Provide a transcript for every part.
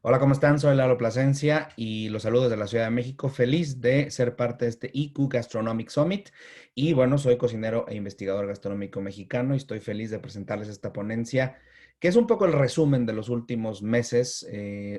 Hola, ¿cómo están? Soy Lalo Plasencia y los saludos de la Ciudad de México. Feliz de ser parte de este IQ Gastronomic Summit. Y bueno, soy cocinero e investigador gastronómico mexicano y estoy feliz de presentarles esta ponencia, que es un poco el resumen de los últimos meses,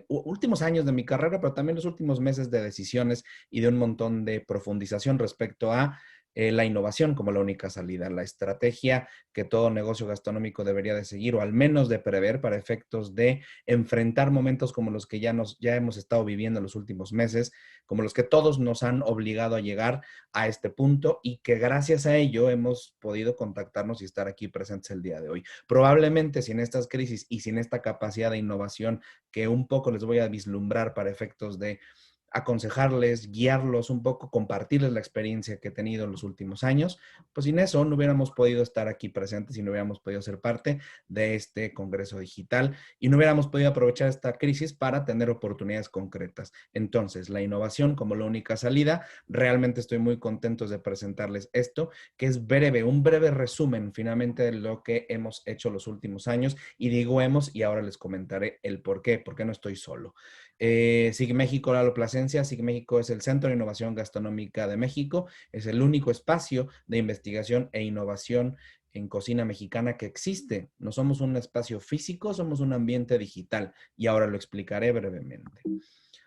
últimos años de mi carrera, pero también los últimos meses de decisiones y de un montón de profundización respecto a la innovación como la única salida, la estrategia que todo negocio gastronómico debería de seguir o al menos de prever para efectos de enfrentar momentos como los que ya hemos estado viviendo en los últimos meses, como los que todos nos han obligado a llegar a este punto y que gracias a ello hemos podido contactarnos y estar aquí presentes el día de hoy. Probablemente sin estas crisis y sin esta capacidad de innovación que un poco les voy a vislumbrar para efectos de aconsejarles, guiarlos un poco, compartirles la experiencia que he tenido en los últimos años, pues sin eso no hubiéramos podido estar aquí presentes y no hubiéramos podido ser parte de este Congreso Digital y no hubiéramos podido aprovechar esta crisis para tener oportunidades concretas. Entonces, la innovación como la única salida, realmente estoy muy contento de presentarles esto, que es breve, un breve resumen finalmente de lo que hemos hecho los últimos años y digo hemos y ahora les comentaré el por qué no estoy solo. Sigue México, Lalo Plasencia. Sigue México es el Centro de Innovación Gastronómica de México. Es el único espacio de investigación e innovación en cocina mexicana que existe. No somos un espacio físico, somos un ambiente digital y ahora lo explicaré brevemente.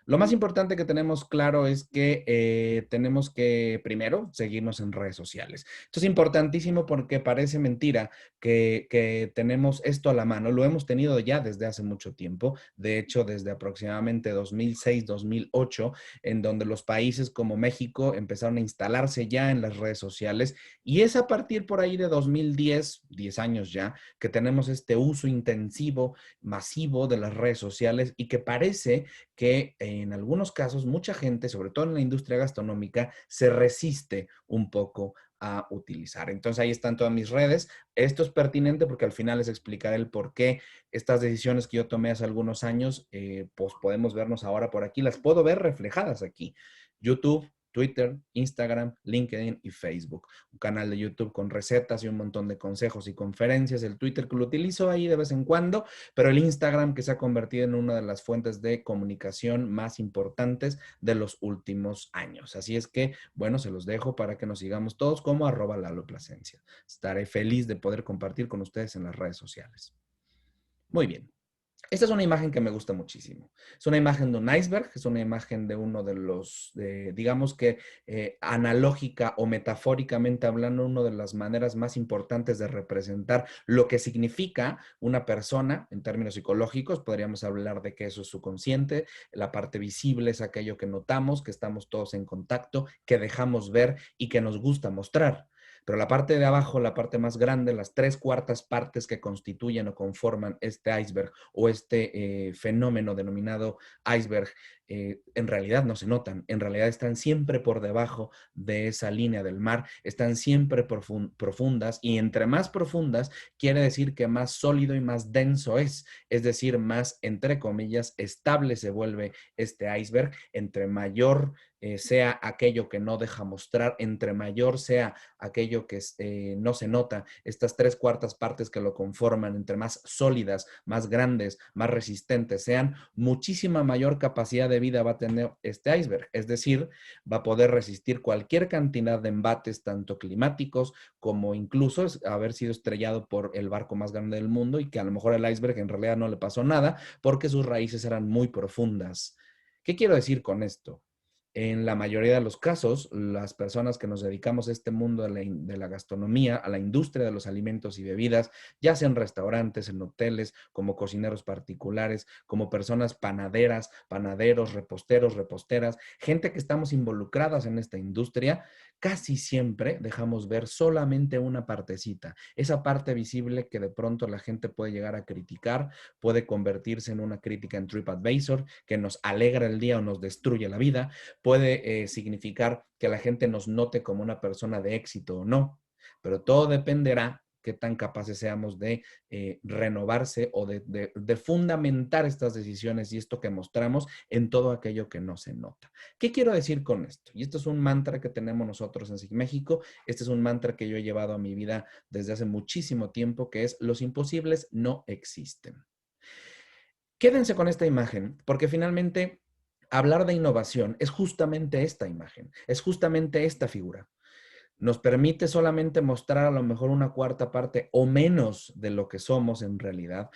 Lo más importante que tenemos claro es que tenemos que primero seguirnos en redes sociales. Esto es importantísimo porque parece mentira que tenemos esto a la mano. Lo hemos tenido ya desde hace mucho tiempo. De hecho, desde aproximadamente 2006, 2008, en donde los países como México empezaron a instalarse ya en las redes sociales. Y es a partir por ahí de 2010, 10 años ya, que tenemos este uso intensivo, masivo de las redes sociales y que parece que en algunos casos mucha gente, sobre todo en la industria gastronómica, se resiste un poco a utilizar. Entonces ahí están todas mis redes. Esto es pertinente porque al final les explicaré el por qué estas decisiones que yo tomé hace algunos años, pues podemos vernos ahora por aquí, las puedo ver reflejadas aquí. YouTube, Twitter, Instagram, LinkedIn y Facebook. Un canal de YouTube con recetas y un montón de consejos y conferencias. El Twitter que lo utilizo ahí de vez en cuando, pero el Instagram que se ha convertido en una de las fuentes de comunicación más importantes de los últimos años. Así es que, bueno, se los dejo para que nos sigamos todos como @LaloPlasencia. Estaré feliz de poder compartir con ustedes en las redes sociales. Muy bien. Esta es una imagen que me gusta muchísimo. Es una imagen de un iceberg, es una imagen de uno de los, digamos que analógica o metafóricamente hablando, una de las maneras más importantes de representar lo que significa una persona en términos psicológicos. Podríamos hablar de que eso es su consciente, la parte visible es aquello que notamos, que estamos todos en contacto, que dejamos ver y que nos gusta mostrar. Pero la parte de abajo, la parte más grande, las tres cuartas partes que constituyen o conforman este iceberg o este fenómeno denominado iceberg, en realidad no se notan, en realidad están siempre por debajo de esa línea del mar, están siempre profundas y entre más profundas quiere decir que más sólido y más denso es decir, más, entre comillas, estable se vuelve este iceberg, entre mayor sea aquello que no deja mostrar, entre mayor sea aquello que no se nota, estas tres cuartas partes que lo conforman, entre más sólidas, más grandes, más resistentes sean, muchísima mayor capacidad de vida va a tener este iceberg. Es decir, va a poder resistir cualquier cantidad de embates, tanto climáticos como incluso haber sido estrellado por el barco más grande del mundo y que a lo mejor el iceberg en realidad no le pasó nada porque sus raíces eran muy profundas. ¿Qué quiero decir con esto? En la mayoría de los casos, las personas que nos dedicamos a este mundo de la gastronomía, a la industria de los alimentos y bebidas, ya sea en restaurantes, en hoteles, como cocineros particulares, como personas panaderas, panaderos, reposteros, reposteras, gente que estamos involucradas en esta industria, casi siempre dejamos ver solamente una partecita, esa parte visible que de pronto la gente puede llegar a criticar, puede convertirse en una crítica en TripAdvisor, que nos alegra el día o nos destruye la vida, puede significar que la gente nos note como una persona de éxito o no, pero todo dependerá qué tan capaces seamos de renovarse o de fundamentar estas decisiones y esto que mostramos en todo aquello que no se nota. ¿Qué quiero decir con esto? Y esto es un mantra que tenemos nosotros en SIG México, este es un mantra que yo he llevado a mi vida desde hace muchísimo tiempo, que es: los imposibles no existen. Quédense con esta imagen, porque finalmente hablar de innovación es justamente esta imagen, es justamente esta figura. Nos permite solamente mostrar a lo mejor una cuarta parte o menos de lo que somos en realidad.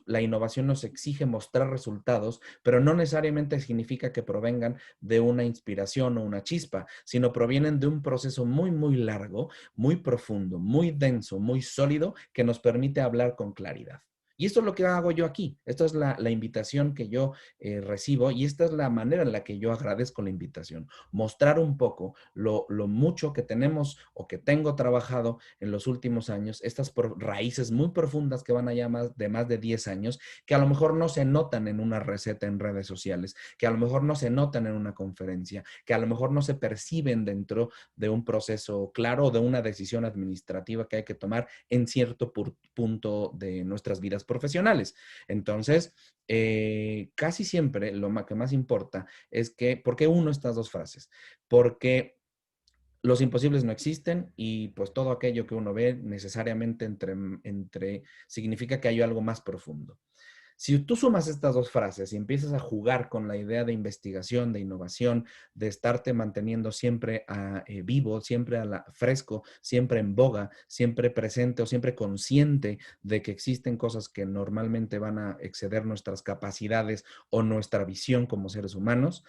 La innovación nos exige mostrar resultados, pero no necesariamente significa que provengan de una inspiración o una chispa, sino provienen de un proceso muy, muy largo, muy profundo, muy denso, muy sólido, que nos permite hablar con claridad. Y esto es lo que hago yo aquí. Esta es la invitación que yo recibo y esta es la manera en la que yo agradezco la invitación. Mostrar un poco lo mucho que tenemos o que tengo trabajado en los últimos años, estas raíces muy profundas que van allá más de 10 años, que a lo mejor no se notan en una receta en redes sociales, que a lo mejor no se notan en una conferencia, que a lo mejor no se perciben dentro de un proceso claro o de una decisión administrativa que hay que tomar en cierto punto de nuestras vidas profesionales. Entonces, casi siempre lo que más importa es que, ¿por qué uno estas dos frases? Porque los imposibles no existen y pues todo aquello que uno ve necesariamente significa que hay algo más profundo. Si tú sumas estas dos frases y empiezas a jugar con la idea de investigación, de innovación, de estarte manteniendo siempre vivo, siempre fresco, siempre en boga, siempre presente o siempre consciente de que existen cosas que normalmente van a exceder nuestras capacidades o nuestra visión como seres humanos,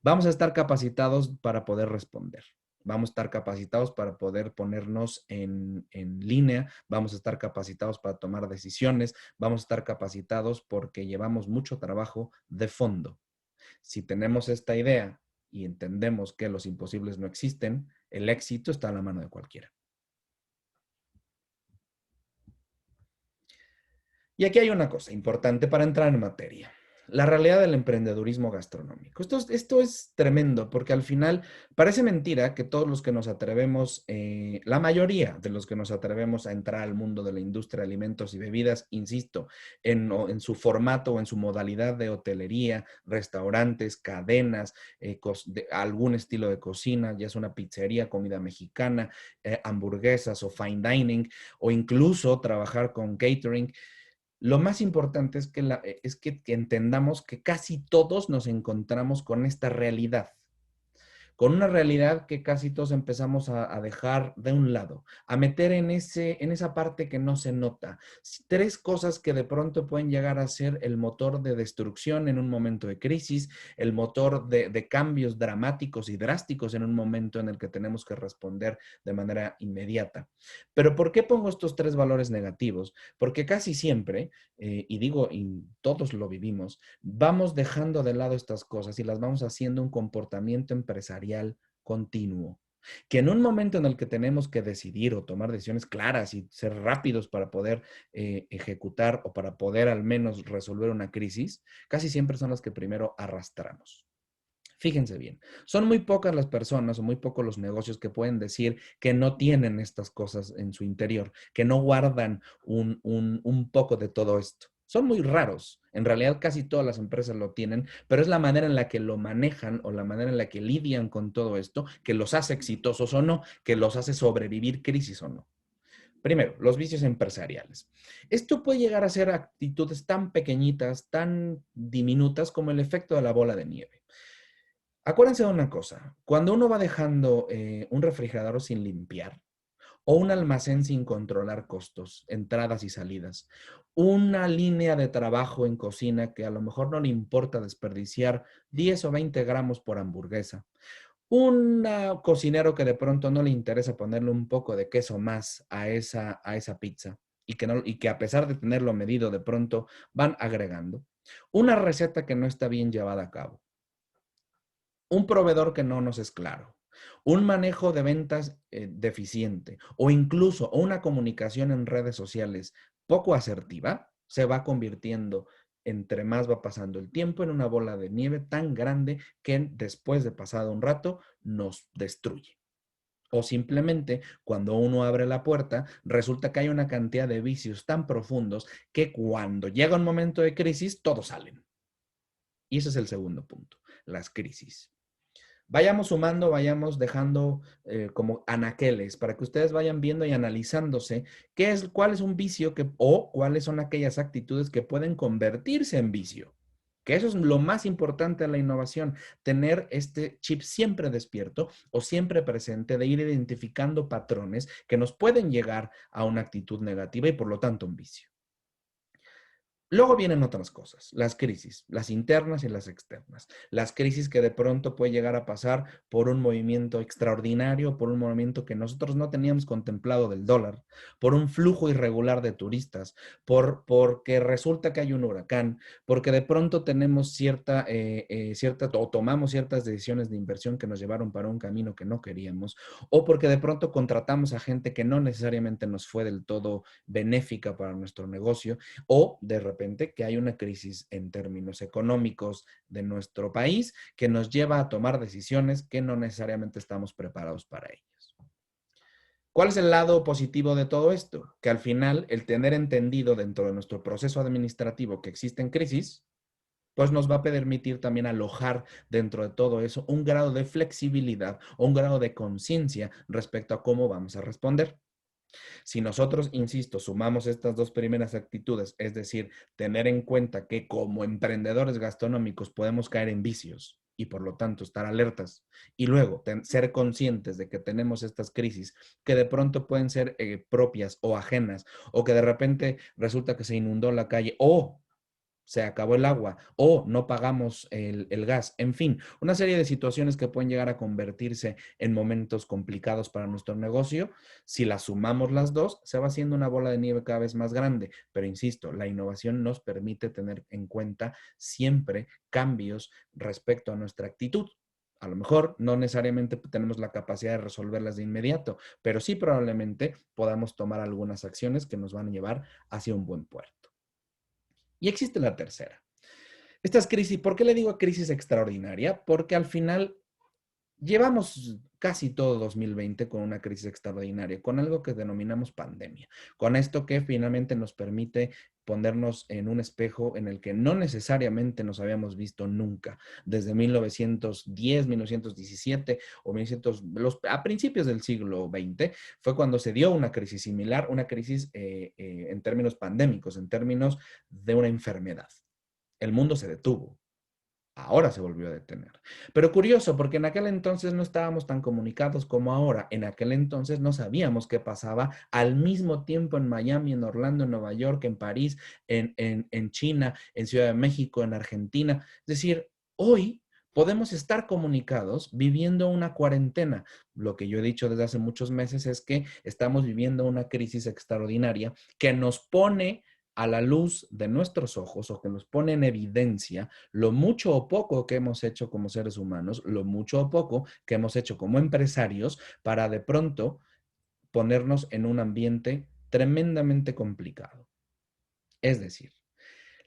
vamos a estar capacitados para poder responder. Vamos a estar capacitados para poder ponernos en línea, vamos a estar capacitados para tomar decisiones, vamos a estar capacitados porque llevamos mucho trabajo de fondo. Si tenemos esta idea y entendemos que los imposibles no existen, el éxito está a la mano de cualquiera. Y aquí hay una cosa importante para entrar en materia. La realidad del emprendedurismo gastronómico. Esto es tremendo porque al final parece mentira que todos los que nos atrevemos, la mayoría de los que nos atrevemos a entrar al mundo de la industria de alimentos y bebidas, insisto, en su formato o en su modalidad de hotelería, restaurantes, cadenas, algún estilo de cocina, ya es una pizzería, comida mexicana, hamburguesas o fine dining, o incluso trabajar con catering. Lo más importante es que entendamos que casi todos nos encontramos con esta realidad, con una realidad que casi todos empezamos a dejar de un lado, a meter en esa parte que no se nota. Tres cosas que de pronto pueden llegar a ser el motor de destrucción en un momento de crisis, el motor de cambios dramáticos y drásticos en un momento en el que tenemos que responder de manera inmediata. Pero ¿por qué pongo estos tres valores negativos? Porque casi siempre, y digo, y todos lo vivimos, vamos dejando de lado estas cosas y las vamos haciendo un comportamiento empresarial continuo. Que en un momento en el que tenemos que decidir o tomar decisiones claras y ser rápidos para poder ejecutar o para poder al menos resolver una crisis, casi siempre son las que primero arrastramos. Fíjense bien, son muy pocas las personas o muy pocos los negocios que pueden decir que no tienen estas cosas en su interior, que no guardan un poco de todo esto. Son muy raros. En realidad casi todas las empresas lo tienen, pero es la manera en la que lo manejan o la manera en la que lidian con todo esto que los hace exitosos o no, que los hace sobrevivir crisis o no. Primero, los vicios empresariales. Esto puede llegar a ser actitudes tan pequeñitas, tan diminutas como el efecto de la bola de nieve. Acuérdense de una cosa, cuando uno va dejando un refrigerador sin limpiar o un almacén sin controlar costos, entradas y salidas, una línea de trabajo en cocina que a lo mejor no le importa desperdiciar 10 o 20 gramos por hamburguesa, un cocinero que de pronto no le interesa ponerle un poco de queso más a esa pizza y que a pesar de tenerlo medido de pronto van agregando, una receta que no está bien llevada a cabo, un proveedor que no nos es claro, un manejo de ventas deficiente o incluso una comunicación en redes sociales poco asertiva, se va convirtiendo, entre más va pasando el tiempo, en una bola de nieve tan grande que después de pasado un rato nos destruye. O simplemente cuando uno abre la puerta, resulta que hay una cantidad de vicios tan profundos que cuando llega un momento de crisis, todos salen. Y ese es el segundo punto, las crisis. Vayamos sumando, vayamos dejando como anaqueles para que ustedes vayan viendo y analizándose cuál es un vicio o cuáles son aquellas actitudes que pueden convertirse en vicio. Que eso es lo más importante de la innovación, tener este chip siempre despierto o siempre presente de ir identificando patrones que nos pueden llegar a una actitud negativa y por lo tanto un vicio. Luego vienen otras cosas, las crisis, las internas y las externas. Las crisis que de pronto puede llegar a pasar por un movimiento extraordinario, por un movimiento que nosotros no teníamos contemplado del dólar, por un flujo irregular de turistas, porque resulta que hay un huracán, porque de pronto tenemos o tomamos ciertas decisiones de inversión que nos llevaron para un camino que no queríamos, o porque de pronto contratamos a gente que no necesariamente nos fue del todo benéfica para nuestro negocio o de repente que hay una crisis en términos económicos de nuestro país que nos lleva a tomar decisiones que no necesariamente estamos preparados para ellas. ¿Cuál es el lado positivo de todo esto? Que al final el tener entendido dentro de nuestro proceso administrativo que existen crisis, pues nos va a permitir también alojar dentro de todo eso un grado de flexibilidad o un grado de conciencia respecto a cómo vamos a responder. Si nosotros, insisto, sumamos estas dos primeras actitudes, es decir, tener en cuenta que como emprendedores gastronómicos podemos caer en vicios y por lo tanto estar alertas y luego ser conscientes de que tenemos estas crisis que de pronto pueden ser propias o ajenas o que de repente resulta que se inundó la calle o se acabó el agua o no pagamos el gas, en fin, una serie de situaciones que pueden llegar a convertirse en momentos complicados para nuestro negocio. Si las sumamos las dos, se va haciendo una bola de nieve cada vez más grande, pero insisto, la innovación nos permite tener en cuenta siempre cambios respecto a nuestra actitud. A lo mejor no necesariamente tenemos la capacidad de resolverlas de inmediato, pero sí probablemente podamos tomar algunas acciones que nos van a llevar hacia un buen puerto. Y existe la tercera. Estas crisis, ¿por qué le digo crisis extraordinaria? Porque al final llevamos casi todo 2020 con una crisis extraordinaria, con algo que denominamos pandemia, con esto que finalmente nos permite ponernos en un espejo en el que no necesariamente nos habíamos visto nunca, desde 1910, 1917 o 1900, a principios del siglo XX, fue cuando se dio una crisis similar, una crisis en términos pandémicos, en términos de una enfermedad. El mundo se detuvo. Ahora se volvió a detener. Pero curioso, porque en aquel entonces no estábamos tan comunicados como ahora. En aquel entonces no sabíamos qué pasaba al mismo tiempo en Miami, en Orlando, en Nueva York, en París, en China, en Ciudad de México, en Argentina. Es decir, hoy podemos estar comunicados viviendo una cuarentena. Lo que yo he dicho desde hace muchos meses es que estamos viviendo una crisis extraordinaria que nos pone a la luz de nuestros ojos o que nos pone en evidencia lo mucho o poco que hemos hecho como seres humanos, lo mucho o poco que hemos hecho como empresarios para de pronto ponernos en un ambiente tremendamente complicado. Es decir,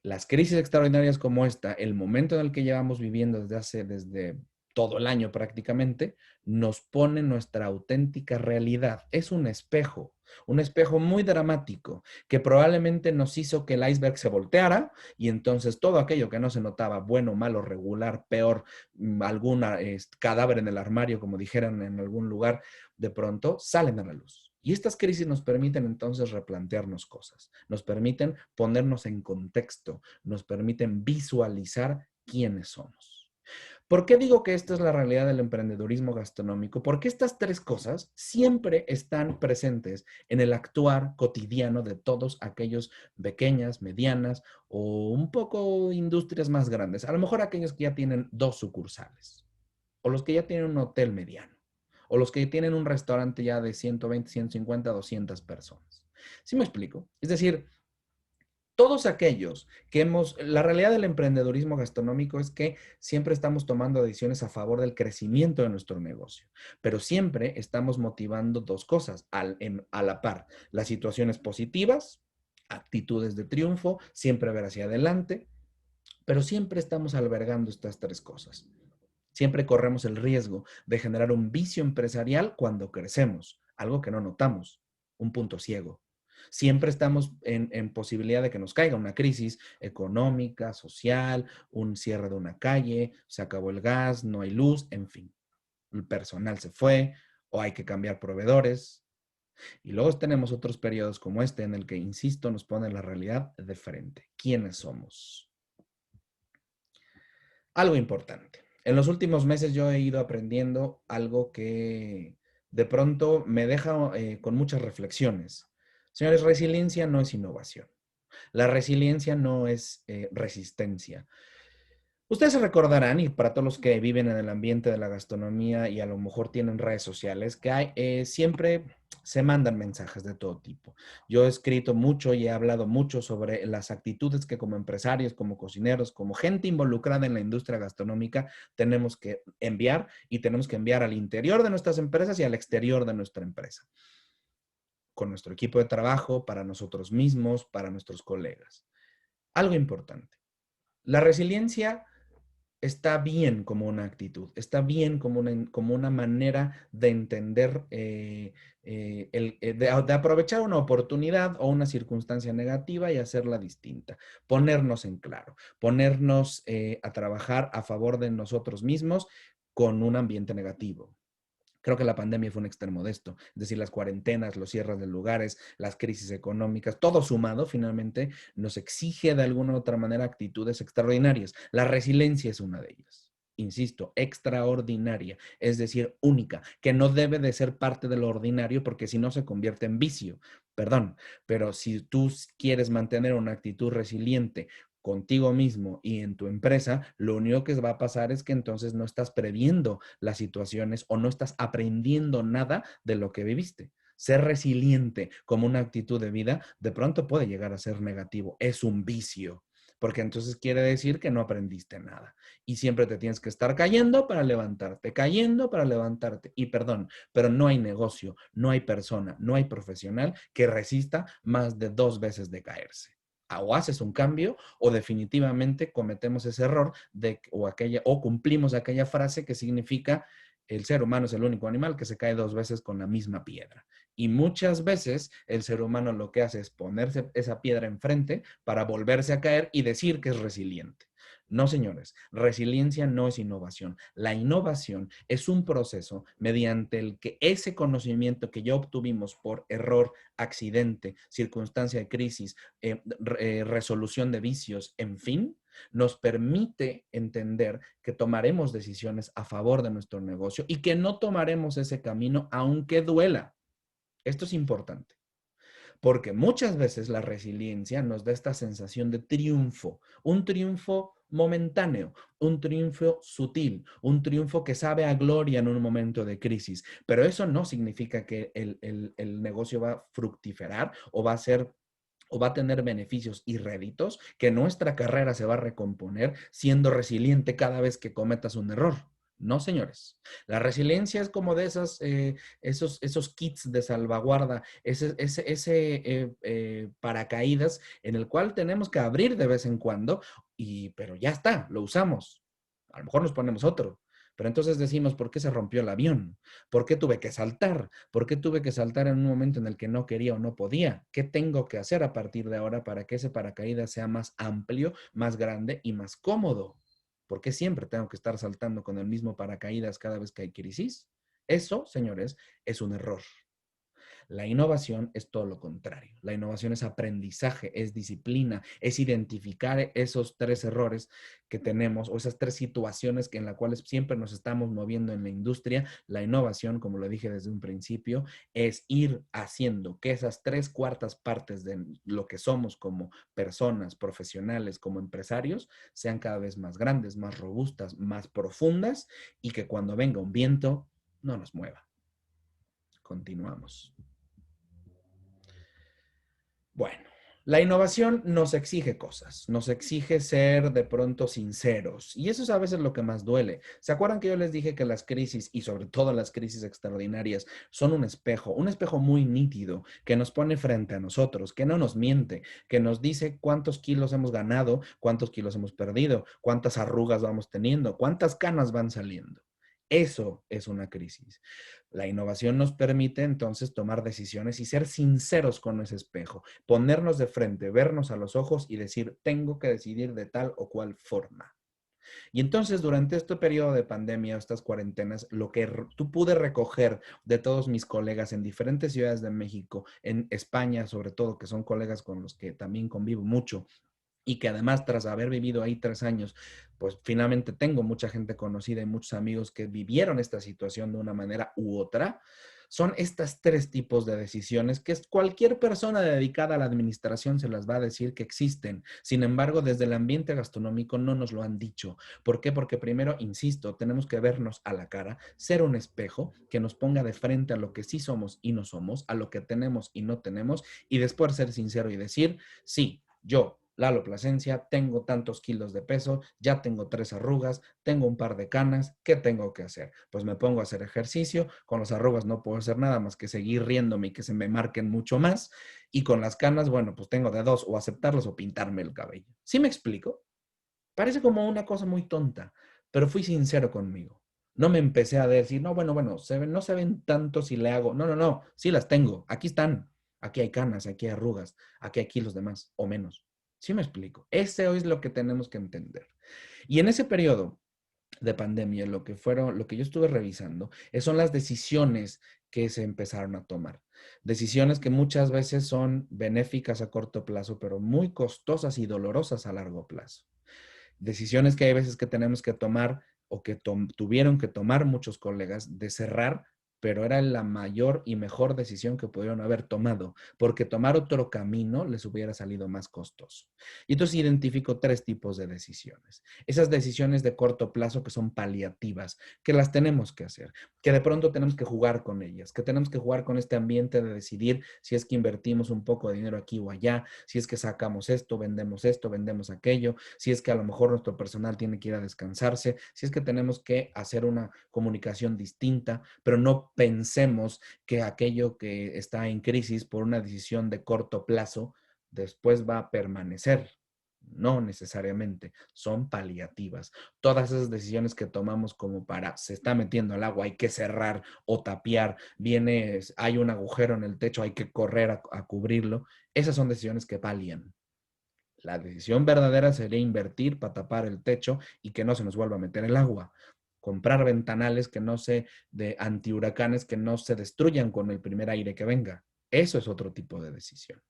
las crisis extraordinarias como esta, el momento en el que llevamos viviendo desde todo el año prácticamente, nos pone nuestra auténtica realidad. Es un espejo muy dramático que probablemente nos hizo que el iceberg se volteara y entonces todo aquello que no se notaba, bueno, malo, regular, peor, algún cadáver en el armario, como dijeran en algún lugar, de pronto salen a la luz. Y estas crisis nos permiten entonces replantearnos cosas, nos permiten ponernos en contexto, nos permiten visualizar quiénes somos. ¿Por qué digo que esta es la realidad del emprendedurismo gastronómico? Porque estas tres cosas siempre están presentes en el actuar cotidiano de todos aquellos pequeñas, medianas o un poco industrias más grandes. A lo mejor aquellos que ya tienen 2 sucursales o los que ya tienen un hotel mediano o los que tienen un restaurante ya de 120, 150, 200 personas. ¿Sí me explico? Es decir, todos aquellos la realidad del emprendedurismo gastronómico es que siempre estamos tomando decisiones a favor del crecimiento de nuestro negocio, pero siempre estamos motivando dos cosas a la par, las situaciones positivas, actitudes de triunfo, siempre ver hacia adelante, pero siempre estamos albergando estas tres cosas. Siempre corremos el riesgo de generar un vicio empresarial cuando crecemos, algo que no notamos, un punto ciego. Siempre estamos en posibilidad de que nos caiga una crisis económica, social, un cierre de una calle, se acabó el gas, no hay luz, en fin. el personal se fue o hay que cambiar proveedores. Y luego tenemos otros periodos como este en el que, insisto, nos pone la realidad de frente. ¿Quiénes somos? Algo importante. En los últimos meses yo he ido aprendiendo algo que de pronto me deja con muchas reflexiones. Señores, resiliencia no es innovación. La resiliencia no es resistencia. Ustedes se recordarán, y para todos los que viven en el ambiente de la gastronomía y a lo mejor tienen redes sociales, que hay, siempre se mandan mensajes de todo tipo. Yo he escrito mucho y he hablado mucho sobre las actitudes que como empresarios, como cocineros, como gente involucrada en la industria gastronómica tenemos que enviar y tenemos que enviar al interior de nuestras empresas y al exterior de nuestra empresa, con nuestro equipo de trabajo, para nosotros mismos, para nuestros colegas. Algo importante. La resiliencia está bien como una actitud, está bien como una manera de entender, de aprovechar una oportunidad o una circunstancia negativa y hacerla distinta, ponernos en claro, ponernos a trabajar a favor de nosotros mismos con un ambiente negativo. Creo que la pandemia fue un extremo de esto, es decir, las cuarentenas, los cierres de lugares, las crisis económicas, todo sumado finalmente nos exige de alguna u otra manera actitudes extraordinarias. La resiliencia es una de ellas. Insisto, extraordinaria, es decir, única, que no debe de ser parte de lo ordinario porque si no se convierte en vicio. Perdón, pero si tú quieres mantener una actitud resiliente contigo mismo y en tu empresa, lo único que va a pasar es que entonces no estás previendo las situaciones o no estás aprendiendo nada de lo que viviste. Ser resiliente como una actitud de vida de pronto puede llegar a ser negativo. Es un vicio, porque entonces quiere decir que no aprendiste nada. Y siempre te tienes que estar cayendo para levantarte. Y perdón, pero no hay negocio, no hay persona, no hay profesional que resista más de 2 veces de caerse. O haces un cambio o definitivamente cometemos ese error o cumplimos aquella frase que significa el ser humano es el único animal que se cae 2 veces con la misma piedra. Y muchas veces el ser humano lo que hace es ponerse esa piedra enfrente para volverse a caer y decir que es resiliente. No, señores, resiliencia no es innovación. La innovación es un proceso mediante el que ese conocimiento que ya obtuvimos por error, accidente, circunstancia de crisis, resolución de vicios, en fin, nos permite entender que tomaremos decisiones a favor de nuestro negocio y que no tomaremos ese camino aunque duela. Esto es importante, porque muchas veces la resiliencia nos da esta sensación de triunfo, un triunfo momentáneo, un triunfo sutil, un triunfo que sabe a gloria en un momento de crisis, pero eso no significa que el negocio va a fructiferar o va a tener beneficios y réditos, que nuestra carrera se va a recomponer siendo resiliente cada vez que cometas un error. No, señores. La resiliencia es como de esos kits de salvaguarda, ese paracaídas en el cual tenemos que abrir de vez en cuando, pero ya está, lo usamos. A lo mejor nos ponemos otro. Pero entonces decimos, ¿por qué se rompió el avión? ¿Por qué tuve que saltar? ¿Por qué tuve que saltar en un momento en el que no quería o no podía? ¿Qué tengo que hacer a partir de ahora para que ese paracaídas sea más amplio, más grande y más cómodo? ¿Por qué siempre tengo que estar saltando con el mismo paracaídas cada vez que hay crisis? Eso, señores, es un error. La innovación es todo lo contrario. La innovación es aprendizaje, es disciplina, es identificar esos 3 errores que tenemos o esas 3 situaciones en las cuales siempre nos estamos moviendo en la industria. La innovación, como lo dije desde un principio, es ir haciendo que esas 3/4 partes de lo que somos como personas, profesionales, como empresarios, sean cada vez más grandes, más robustas, más profundas y que cuando venga un viento no nos mueva. Continuamos. Bueno, la innovación nos exige cosas, nos exige ser de pronto sinceros y eso es a veces lo que más duele. ¿Se acuerdan que yo les dije que las crisis y sobre todo las crisis extraordinarias son un espejo muy nítido que nos pone frente a nosotros, que no nos miente, que nos dice cuántos kilos hemos ganado, cuántos kilos hemos perdido, cuántas arrugas vamos teniendo, cuántas canas van saliendo? Eso es una crisis. La innovación nos permite entonces tomar decisiones y ser sinceros con ese espejo, ponernos de frente, vernos a los ojos y decir, tengo que decidir de tal o cual forma. Y entonces, durante este periodo de pandemia, estas cuarentenas, lo que tú pude recoger de todos mis colegas en diferentes ciudades de México, en España sobre todo, que son colegas con los que también convivo mucho, y que además tras haber vivido ahí 3 años, pues finalmente tengo mucha gente conocida y muchos amigos que vivieron esta situación de una manera u otra, son estas tres tipos de decisiones que cualquier persona dedicada a la administración se las va a decir que existen. Sin embargo, desde el ambiente gastronómico no nos lo han dicho. ¿Por qué? Porque primero, insisto, tenemos que vernos a la cara, ser un espejo que nos ponga de frente a lo que sí somos y no somos, a lo que tenemos y no tenemos, y después ser sincero y decir, sí, yo, Lalo Plasencia, tengo tantos kilos de peso, ya tengo 3 arrugas, tengo un par de canas, ¿qué tengo que hacer? Pues me pongo a hacer ejercicio, con las arrugas no puedo hacer nada más que seguir riéndome y que se me marquen mucho más, y con las canas, bueno, pues tengo de dos, o aceptarlas o pintarme el cabello. ¿Sí me explico? Parece como una cosa muy tonta, pero fui sincero conmigo. No me empecé a decir, no, bueno, no se ven tanto si le hago. No, no, no, sí las tengo. Aquí están. Aquí hay canas, aquí hay arrugas, aquí hay kilos de más o menos. ¿Sí me explico? Eso es lo que tenemos que entender. Y en ese periodo de pandemia, lo que yo estuve revisando, son las decisiones que se empezaron a tomar. Decisiones que muchas veces son benéficas a corto plazo, pero muy costosas y dolorosas a largo plazo. Decisiones que hay veces que tenemos que tomar o que tuvieron que tomar muchos colegas de cerrar, pero era la mayor y mejor decisión que pudieron haber tomado, porque tomar otro camino les hubiera salido más costoso. Y entonces identifico tres tipos de decisiones. Esas decisiones de corto plazo que son paliativas, que las tenemos que hacer, que de pronto tenemos que jugar con ellas, que tenemos que jugar con este ambiente de decidir si es que invertimos un poco de dinero aquí o allá, si es que sacamos esto, vendemos aquello, si es que a lo mejor nuestro personal tiene que ir a descansarse, si es que tenemos que hacer una comunicación distinta, pero no pensemos que aquello que está en crisis por una decisión de corto plazo después va a permanecer. No necesariamente, son paliativas. Todas esas decisiones que tomamos como para se está metiendo el agua, hay que cerrar o tapiar, hay un agujero en el techo, hay que correr a cubrirlo, esas son decisiones que palian. La decisión verdadera sería invertir para tapar el techo y que no se nos vuelva a meter el agua. Comprar ventanales de antihuracanes que no se destruyan con el primer aire que venga. Eso es otro tipo de decisión.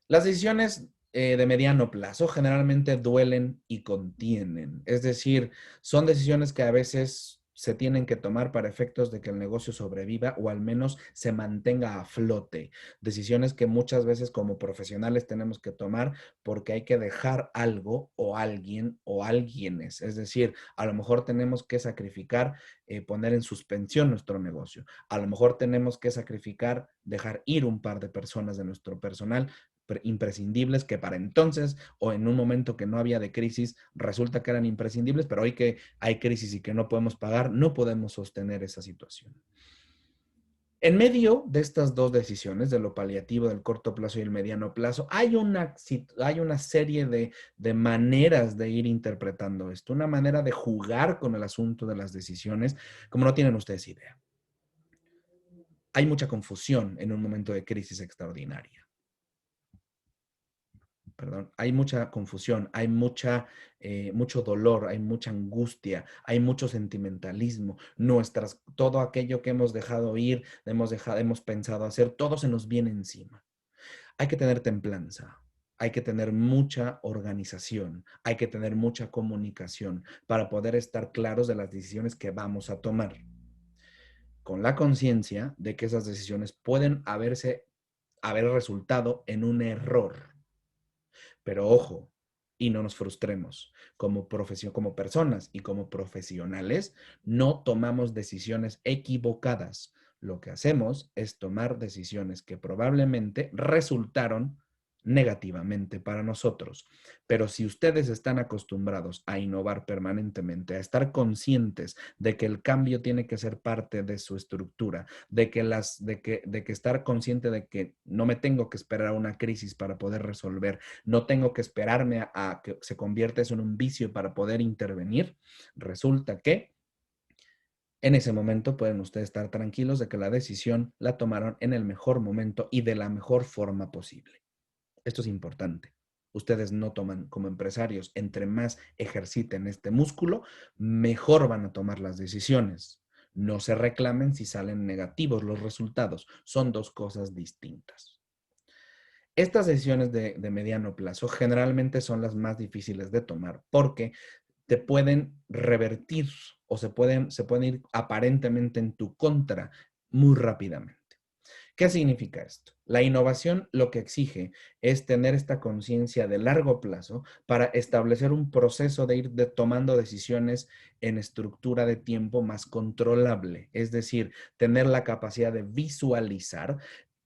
Las decisiones de mediano plazo generalmente duelen y contienen. Es decir, son decisiones que a veces se tienen que tomar para efectos de que el negocio sobreviva o al menos se mantenga a flote. Decisiones que muchas veces como profesionales tenemos que tomar porque hay que dejar algo o alguien o alguienes. Es decir, a lo mejor tenemos que sacrificar, poner en suspensión nuestro negocio. A lo mejor tenemos que sacrificar, dejar ir un par de personas de nuestro personal imprescindibles que para entonces o en un momento que no había de crisis resulta que eran imprescindibles, pero hoy que hay crisis y que no podemos pagar, no podemos sostener esa situación. En medio de estas dos decisiones, de lo paliativo del corto plazo y el mediano plazo, hay una serie de maneras de ir interpretando esto, una manera de jugar con el asunto de las decisiones, como no tienen ustedes idea. Hay mucha confusión en un momento de crisis extraordinaria. Perdón, hay mucha confusión, hay mucho dolor, hay mucha angustia, hay mucho sentimentalismo. Todo aquello que hemos dejado ir, hemos pensado hacer, todo se nos viene encima. Hay que tener templanza, hay que tener mucha organización, hay que tener mucha comunicación para poder estar claros de las decisiones que vamos a tomar, con la conciencia de que esas decisiones pueden haber resultado en un error. Pero ojo, y no nos frustremos. Como personas y como profesionales, no tomamos decisiones equivocadas. Lo que hacemos es tomar decisiones que probablemente resultaron negativamente para nosotros. Pero si ustedes están acostumbrados a innovar permanentemente, a estar conscientes de que el cambio tiene que ser parte de su estructura, de que estar consciente de que no me tengo que esperar a una crisis para poder resolver, no tengo que esperarme a que se convierta eso en un vicio para poder intervenir, resulta que en ese momento pueden ustedes estar tranquilos de que la decisión la tomaron en el mejor momento y de la mejor forma posible. Esto es importante. ustedes no toman como empresarios, entre más ejerciten este músculo, mejor van a tomar las decisiones. No se reclamen si salen negativos los resultados. Son dos cosas distintas. Estas decisiones de mediano plazo generalmente son las más difíciles de tomar porque te pueden revertir o se pueden ir aparentemente en tu contra muy rápidamente. ¿Qué significa esto? La innovación lo que exige es tener esta conciencia de largo plazo para establecer un proceso de ir tomando decisiones en estructura de tiempo más controlable, es decir, tener la capacidad de visualizar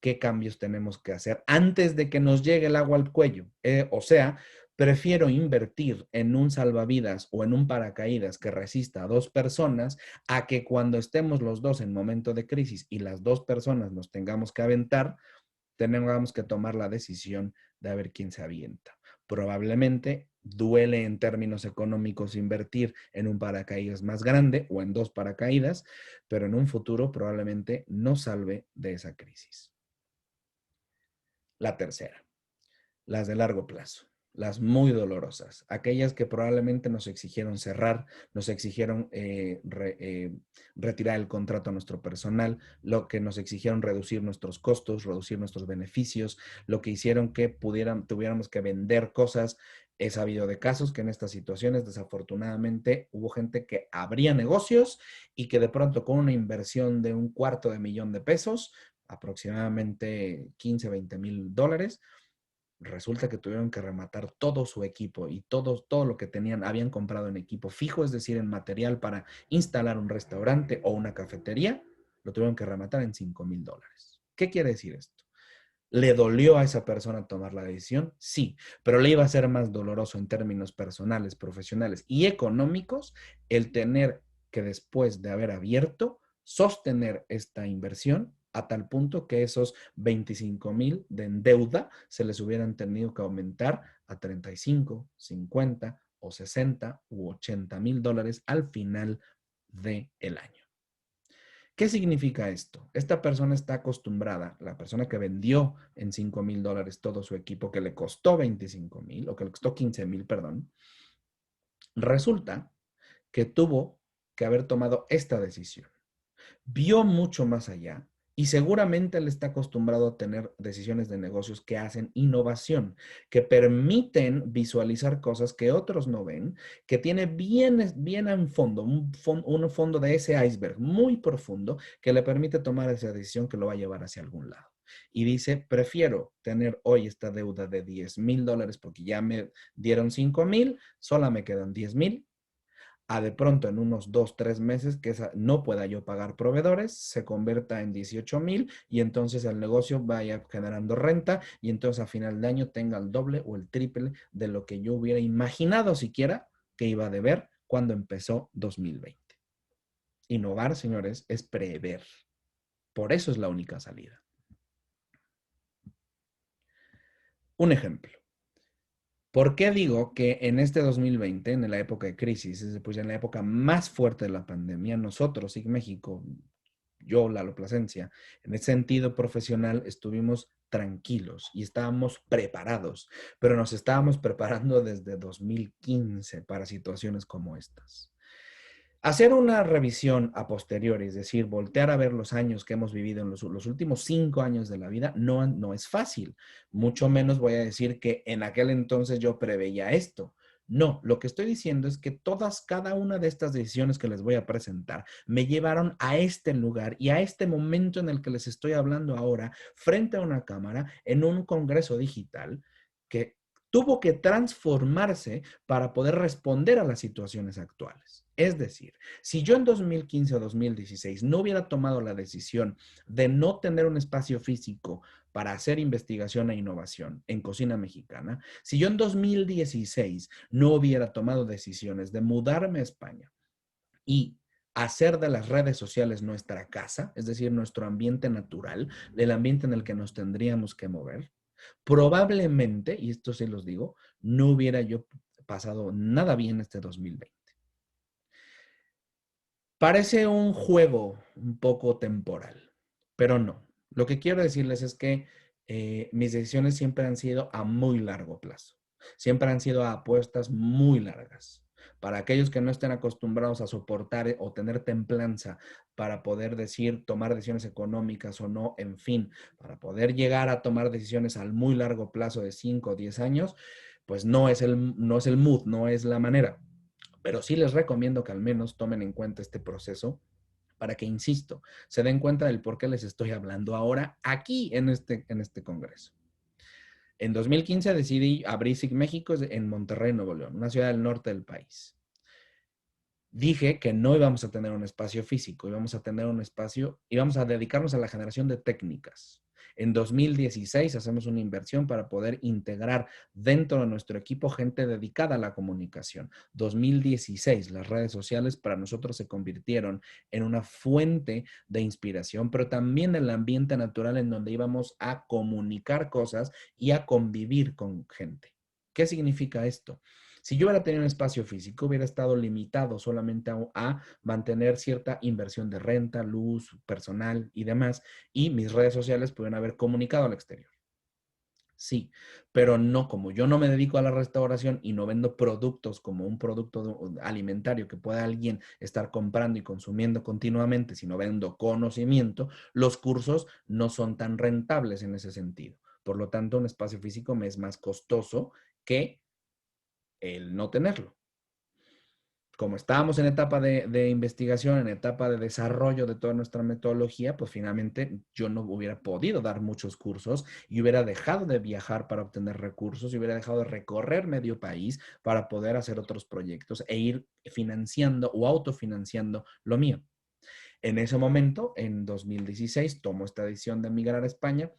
qué cambios tenemos que hacer antes de que nos llegue el agua al cuello. O sea, prefiero invertir en un salvavidas o en un paracaídas que resista a dos personas a que cuando estemos los dos en momento de crisis y las dos personas nos tengamos que aventar, tengamos que tomar la decisión de a ver quién se avienta. Probablemente duele en términos económicos invertir en un paracaídas más grande o en dos paracaídas, pero en un futuro probablemente nos salve de esa crisis. La tercera, las de largo plazo, las muy dolorosas, aquellas que probablemente nos exigieron cerrar, nos exigieron retirar el contrato a nuestro personal, lo que nos exigieron reducir nuestros costos, reducir nuestros beneficios, lo que hicieron que tuviéramos que vender cosas. He sabido de casos que en estas situaciones desafortunadamente hubo gente que abría negocios y que de pronto con una inversión de $250,000, aproximadamente 15, $20,000, resulta que tuvieron que rematar todo su equipo y todo lo que tenían, habían comprado en equipo fijo, es decir, en material para instalar un restaurante o una cafetería, lo tuvieron que rematar en $5,000. ¿Qué quiere decir esto? ¿Le dolió a esa persona tomar la decisión? Sí, pero le iba a ser más doloroso en términos personales, profesionales y económicos el tener que después de haber abierto, sostener esta inversión a tal punto que esos 25,000 de deuda se les hubieran tenido que aumentar a 35, 50 o 60 u $80,000 al final del año. ¿Qué significa esto? Esta persona está acostumbrada, la persona que vendió en $5,000 todo su equipo, que le costó 25,000 o que le costó 15,000, perdón, resulta que tuvo que haber tomado esta decisión. Vio mucho más allá y seguramente él está acostumbrado a tener decisiones de negocios que hacen innovación, que permiten visualizar cosas que otros no ven, que tiene bien en fondo, un fondo de ese iceberg muy profundo que le permite tomar esa decisión que lo va a llevar hacia algún lado. Y dice, prefiero tener hoy esta deuda de $10,000 porque ya me dieron 5,000, solo me quedan 10,000, a de pronto en unos 2, 3 meses que no pueda yo pagar proveedores, se convierta en 18,000 y entonces el negocio vaya generando renta y entonces a final de año tenga el doble o el triple de lo que yo hubiera imaginado siquiera que iba a deber cuando empezó 2020. Innovar, señores, es prever. Por eso es la única salida. Un ejemplo. ¿Por qué digo que en este 2020, en la época de crisis, pues en la época más fuerte de la pandemia, nosotros, y México, yo, Lalo Plasencia, en ese sentido profesional estuvimos tranquilos y estábamos preparados, pero nos estábamos preparando desde 2015 para situaciones como estas? Hacer una revisión a posteriori, es decir, voltear a ver los años que hemos vivido en los últimos 5 años de la vida, no es fácil. Mucho menos voy a decir que en aquel entonces yo preveía esto. No, lo que estoy diciendo es que cada una de estas decisiones que les voy a presentar me llevaron a este lugar y a este momento en el que les estoy hablando ahora, frente a una cámara, en un congreso digital que tuvo que transformarse para poder responder a las situaciones actuales. Es decir, si yo en 2015 o 2016 no hubiera tomado la decisión de no tener un espacio físico para hacer investigación e innovación en cocina mexicana, si yo en 2016 no hubiera tomado decisiones de mudarme a España y hacer de las redes sociales nuestra casa, es decir, nuestro ambiente natural, el ambiente en el que nos tendríamos que mover, probablemente, y esto sí los digo, no hubiera yo pasado nada bien este 2020. Parece un juego un poco temporal, pero no. Lo que quiero decirles es que mis decisiones siempre han sido a muy largo plazo. Siempre han sido apuestas muy largas. Para aquellos que no estén acostumbrados a soportar o tener templanza para poder decir, tomar decisiones económicas o no, en fin, para poder llegar a tomar decisiones al muy largo plazo de 5 o 10 años, pues no es el mood, no es la manera. Pero sí les recomiendo que al menos tomen en cuenta este proceso para que, insisto, se den cuenta del por qué les estoy hablando ahora aquí en este congreso. En 2015 decidí abrir SIG México en Monterrey, Nuevo León, una ciudad del norte del país. Dije que no íbamos a tener un espacio físico, íbamos a tener un espacio, íbamos a dedicarnos a la generación de técnicas. En 2016 hacemos una inversión para poder integrar dentro de nuestro equipo gente dedicada a la comunicación. 2016, las redes sociales para nosotros se convirtieron en una fuente de inspiración, pero también del ambiente natural en donde íbamos a comunicar cosas y a convivir con gente. ¿Qué significa esto? Si yo hubiera tenido un espacio físico, hubiera estado limitado solamente a mantener cierta inversión de renta, luz, personal y demás, y mis redes sociales pudieran haber comunicado al exterior. Sí, pero no, como yo no me dedico a la restauración y no vendo productos como un producto alimentario que pueda alguien estar comprando y consumiendo continuamente, sino vendo conocimiento, los cursos no son tan rentables en ese sentido. Por lo tanto, un espacio físico me es más costoso que el no tenerlo. Como estábamos en etapa de investigación, en etapa de desarrollo de toda nuestra metodología, pues finalmente yo no hubiera podido dar muchos cursos y hubiera dejado de viajar para obtener recursos y hubiera dejado de recorrer medio país para poder hacer otros proyectos e ir financiando o autofinanciando lo mío. En ese momento, en 2016, tomo esta decisión de emigrar a España,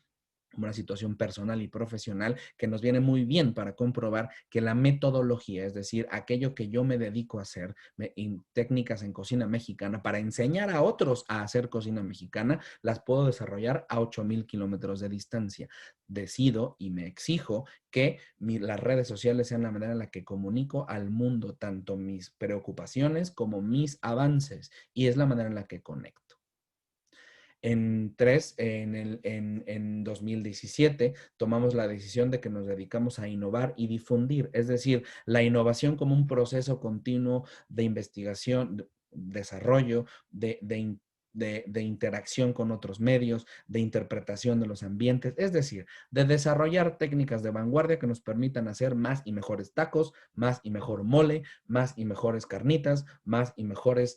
una situación personal y profesional que nos viene muy bien para comprobar que la metodología, es decir, aquello que yo me dedico a hacer, técnicas en cocina mexicana, para enseñar a otros a hacer cocina mexicana, las puedo desarrollar a 8,000 kilómetros de distancia. Decido y me exijo que las redes sociales sean la manera en la que comunico al mundo tanto mis preocupaciones como mis avances, y es la manera en la que conecto. En 2017 tomamos la decisión de que nos dedicamos a innovar y difundir, es decir, la innovación como un proceso continuo de investigación, desarrollo, de interacción con otros medios, de interpretación de los ambientes, es decir, de desarrollar técnicas de vanguardia que nos permitan hacer más y mejores tacos, más y mejor mole, más y mejores carnitas, más y mejores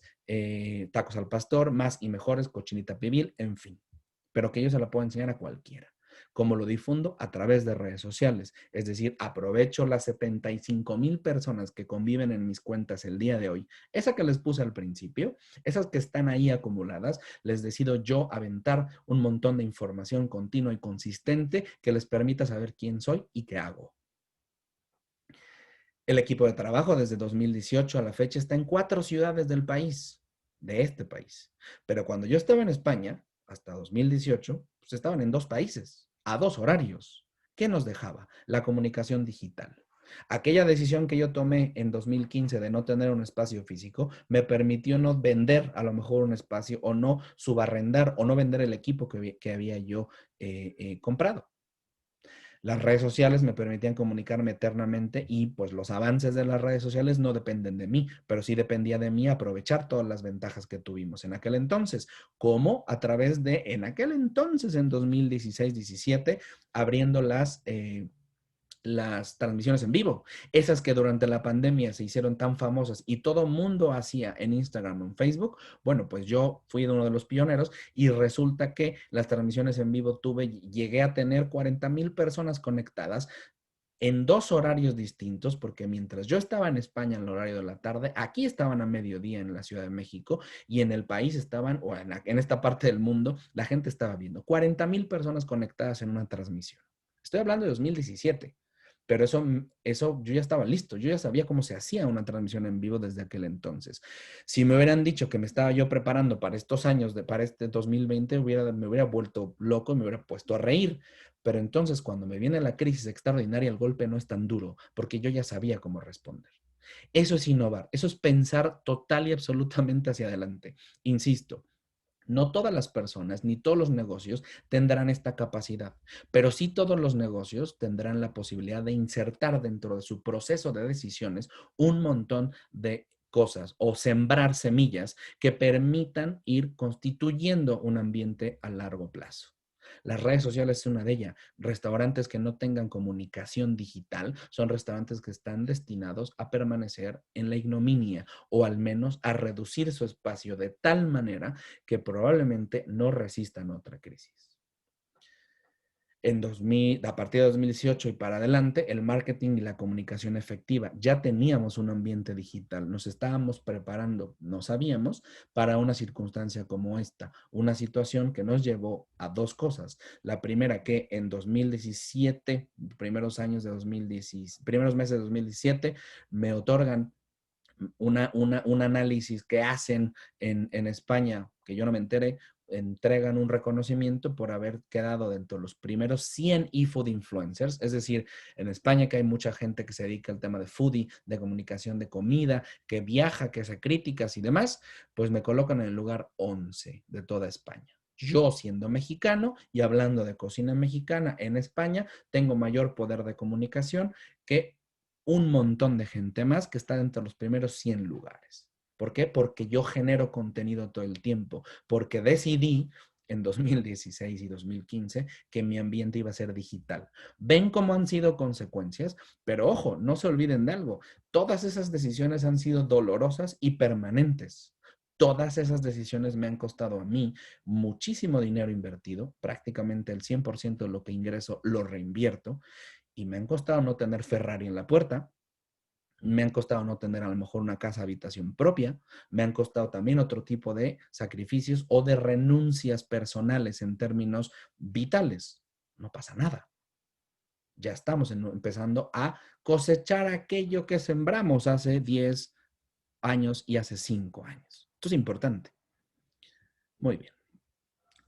tacos al pastor, más y mejores cochinita pibil, en fin. Pero que yo se la puedo enseñar a cualquiera. Como lo difundo a través de redes sociales. Es decir, aprovecho las 75,000 personas que conviven en mis cuentas el día de hoy. Esa que les puse al principio, esas que están ahí acumuladas, les decido yo aventar un montón de información continua y consistente que les permita saber quién soy y qué hago. El equipo de trabajo desde 2018 a la fecha está en 4 ciudades del país, de este país. Pero cuando yo estaba en España, hasta 2018, pues estaban en 2 países, a 2 horarios. ¿Qué nos dejaba? La comunicación digital. Aquella decisión que yo tomé en 2015 de no tener un espacio físico me permitió no vender a lo mejor un espacio o no subarrendar o no vender el equipo que había yo comprado. Las redes sociales me permitían comunicarme eternamente y pues los avances de las redes sociales no dependen de mí, pero sí dependía de mí aprovechar todas las ventajas que tuvimos en aquel entonces, como a través de, en aquel entonces, en 2016-17, abriendo las transmisiones en vivo, esas que durante la pandemia se hicieron tan famosas y todo mundo hacía en Instagram o en Facebook. Bueno, pues yo fui uno de los pioneros y resulta que las transmisiones en vivo llegué a tener 40,000 personas conectadas en 2 horarios distintos, porque mientras yo estaba en España en el horario de la tarde, aquí estaban a mediodía en la Ciudad de México y en el país estaban, o en esta parte del mundo, la gente estaba viendo 40,000 personas conectadas en una transmisión. Estoy hablando de 2017. Pero eso yo ya estaba listo, yo ya sabía cómo se hacía una transmisión en vivo desde aquel entonces. Si me hubieran dicho que me estaba yo preparando para estos años, para este 2020, me hubiera vuelto loco, me hubiera puesto a reír. Pero entonces cuando me viene la crisis extraordinaria, el golpe no es tan duro, porque yo ya sabía cómo responder. Eso es innovar, eso es pensar total y absolutamente hacia adelante. Insisto, No todas las personas ni todos los negocios tendrán esta capacidad, pero sí todos los negocios tendrán la posibilidad de insertar dentro de su proceso de decisiones un montón de cosas o sembrar semillas que permitan ir constituyendo un ambiente a largo plazo. Las redes sociales es una de ellas. Restaurantes que no tengan comunicación digital son restaurantes que están destinados a permanecer en la ignominia o al menos a reducir su espacio de tal manera que probablemente no resistan otra crisis. A partir de 2018 y para adelante, el marketing y la comunicación efectiva. Ya teníamos un ambiente digital, nos estábamos preparando, no sabíamos, para una circunstancia como esta, una situación que nos llevó a dos cosas. La primera, que en 2017, primeros meses de 2017, me otorgan un análisis que hacen en España, que yo no me entere, entregan un reconocimiento por haber quedado dentro de los primeros 100 eFood influencers, es decir, en España que hay mucha gente que se dedica al tema de foodie, de comunicación de comida, que viaja, que hace críticas y demás, pues me colocan en el lugar 11 de toda España. Yo siendo mexicano y hablando de cocina mexicana en España, tengo mayor poder de comunicación que un montón de gente más que está dentro de los primeros 100 lugares. ¿Por qué? Porque yo genero contenido todo el tiempo, porque decidí en 2016 y 2015 que mi ambiente iba a ser digital. Ven cómo han sido consecuencias, pero ojo, no se olviden de algo. Todas esas decisiones han sido dolorosas y permanentes. Todas esas decisiones me han costado a mí muchísimo dinero invertido, prácticamente el 100% de lo que ingreso lo reinvierto, y me han costado no tener Ferrari en la puerta, me han costado no tener a lo mejor una casa habitación propia, me han costado también otro tipo de sacrificios o de renuncias personales en términos vitales. No pasa nada. Ya estamos empezando a cosechar aquello que sembramos hace 10 años y hace 5 años. Esto es importante. Muy bien.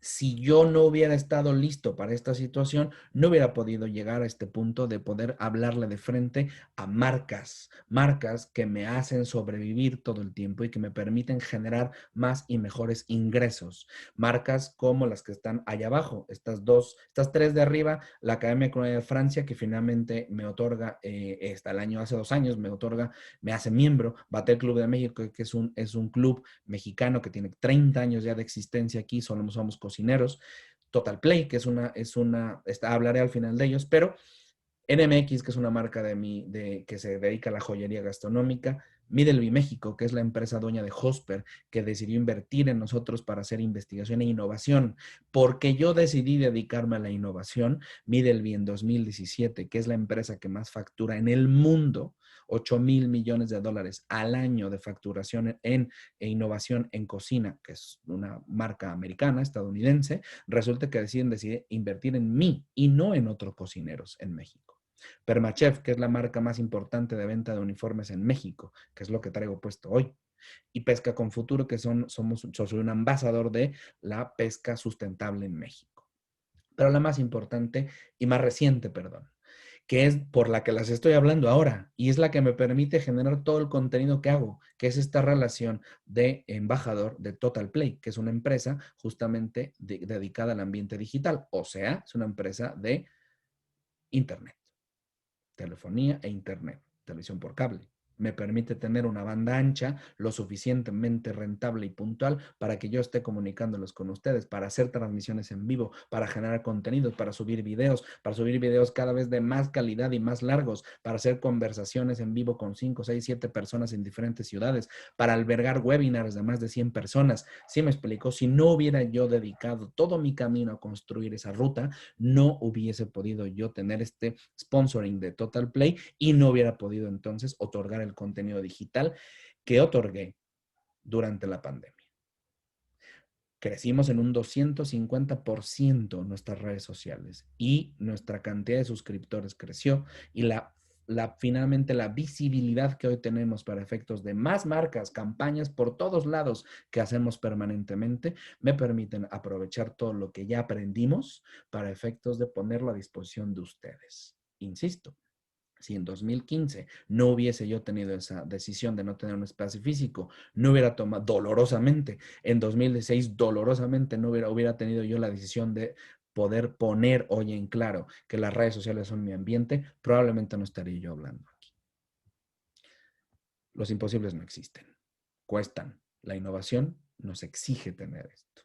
Si yo no hubiera estado listo para esta situación, no hubiera podido llegar a este punto de poder hablarle de frente a marcas que me hacen sobrevivir todo el tiempo y que me permiten generar más y mejores ingresos. Marcas como las que están allá abajo, estas tres de arriba, la Academia Culinaria de Francia, que finalmente me otorga, hace 2 años, me hace miembro, Batel Club de México, que es un club mexicano que tiene 30 años ya de existencia aquí, somos cocineros. Total Play, que hablaré al final de ellos, pero NMX, que es una marca que se dedica a la joyería gastronómica, Middleby México, que es la empresa dueña de Hosper, que decidió invertir en nosotros para hacer investigación e innovación, porque yo decidí dedicarme a la innovación. Middleby en 2017, que es la empresa que más factura en el mundo, 8,000 millones de dólares al año de facturación en innovación en cocina, que es una marca americana, estadounidense, resulta que decide invertir en mí y no en otros cocineros en México. Permachef, que es la marca más importante de venta de uniformes en México, que es lo que traigo puesto hoy. Y Pesca con Futuro, que soy un ambasador de la pesca sustentable en México. Pero la más importante y más reciente, perdón, que es por la que las estoy hablando ahora y es la que me permite generar todo el contenido que hago, que es esta relación de embajador de Total Play, que es una empresa justamente dedicada al ambiente digital, o sea, es una empresa de Internet, telefonía e Internet, televisión por cable. Me permite tener una banda ancha lo suficientemente rentable y puntual para que yo esté comunicándolos con ustedes, para hacer transmisiones en vivo, para generar contenidos, para subir videos cada vez de más calidad y más largos, para hacer conversaciones en vivo con 5, 6, 7 personas en diferentes ciudades, para albergar webinars de más de 100 personas. ¿Sí me explico? Si no hubiera yo dedicado todo mi camino a construir esa ruta, no hubiese podido yo tener este sponsoring de Total Play y no hubiera podido entonces otorgar el contenido digital que otorgué durante la pandemia. Crecimos en un 250% nuestras redes sociales y nuestra cantidad de suscriptores creció y finalmente la visibilidad que hoy tenemos para efectos de más marcas, campañas por todos lados que hacemos permanentemente, me permiten aprovechar todo lo que ya aprendimos para efectos de ponerlo a disposición de ustedes. Insisto, Si en 2015 no hubiese yo tenido esa decisión de no tener un espacio físico, no hubiera tomado dolorosamente, en 2016 dolorosamente no hubiera tenido yo la decisión de poder poner hoy en claro que las redes sociales son mi ambiente, probablemente no estaría yo hablando aquí. Los imposibles no existen, cuestan. La innovación nos exige tener esto.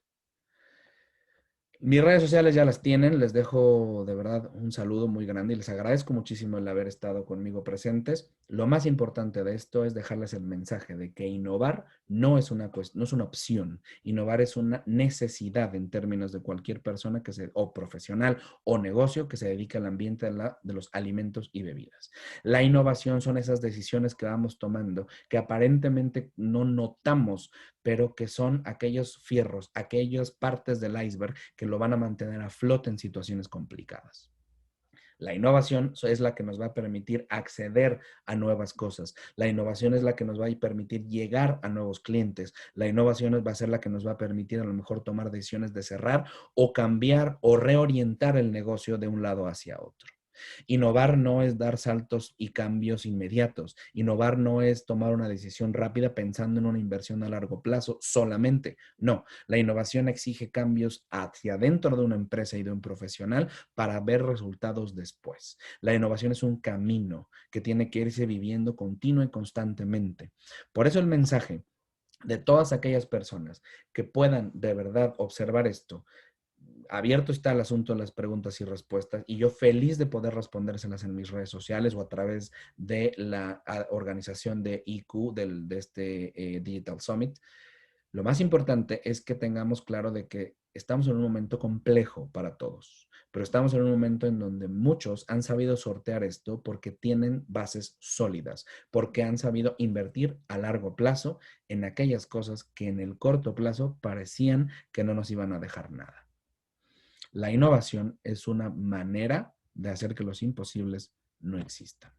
Mis redes sociales ya las tienen, les dejo de verdad un saludo muy grande y les agradezco muchísimo el haber estado conmigo presentes. Lo más importante de esto es dejarles el mensaje de que innovar no es no es una opción, innovar es una necesidad en términos de cualquier persona o profesional o negocio que se dedique al ambiente de los alimentos y bebidas. La innovación son esas decisiones que vamos tomando que aparentemente no notamos, pero que son aquellos fierros, aquellas partes del iceberg que lo van a mantener a flote en situaciones complicadas. La innovación es la que nos va a permitir acceder a nuevas cosas. La innovación es la que nos va a permitir llegar a nuevos clientes. La innovación va a ser la que nos va a permitir a lo mejor tomar decisiones de cerrar o cambiar o reorientar el negocio de un lado hacia otro. Innovar no es dar saltos y cambios inmediatos. Innovar no es tomar una decisión rápida pensando en una inversión a largo plazo solamente. No, la innovación exige cambios hacia dentro de una empresa y de un profesional para ver resultados después. La innovación es un camino que tiene que irse viviendo continuo y constantemente. Por eso el mensaje de todas aquellas personas que puedan de verdad observar esto, abierto está el asunto de las preguntas y respuestas y yo feliz de poder respondérselas en mis redes sociales o a través de la organización de IQ, de este Digital Summit. Lo más importante es que tengamos claro de que estamos en un momento complejo para todos, pero estamos en un momento en donde muchos han sabido sortear esto porque tienen bases sólidas, porque han sabido invertir a largo plazo en aquellas cosas que en el corto plazo parecían que no nos iban a dejar nada. La innovación es una manera de hacer que los imposibles no existan.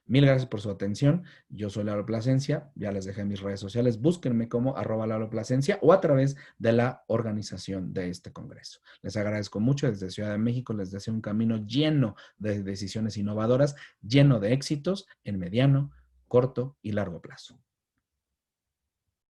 Mil gracias por su atención. Yo soy Lalo Plasencia. Ya les dejé mis redes sociales. Búsquenme como @LaloPlasencia o a través de la organización de este congreso. Les agradezco mucho. Desde Ciudad de México les deseo un camino lleno de decisiones innovadoras, lleno de éxitos en mediano, corto y largo plazo.